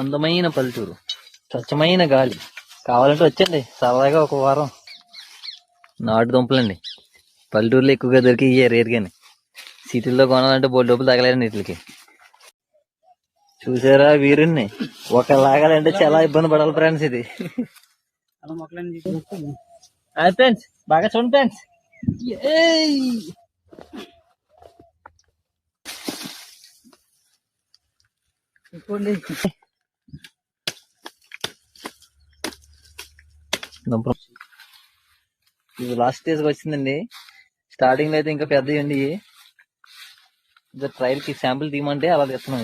అందమైన పల్లెటూరు, స్వచ్ఛమైన గాలి. కావాలంటే వచ్చండి సరదాగా ఒక వారం. నాటు దుంపలండి పల్లెటూరులో ఎక్కువగా దొరికి ఇయ్యే రేరుగాని. సిటీల్లో కొనాలంటే బోల్ డబ్బులు తగలేరండి వీటికి. చూసారా వీరుణ్ణి ఒక లాగాలంటే చాలా ఇబ్బంది పడాలి ఫ్రెండ్స్. ఇది ఫ్రెండ్స్ బాగా చూడండి ఫ్రెండ్స్. ఇది లాస్ట్ స్టేజ్కి వచ్చిందండి. స్టార్టింగ్ లో అయితే ఇంకా పెద్దవి ఉండి ఇంకా ట్రైల్ కి శాంపుల్ తీయమంటే అలా తెస్తున్నాం.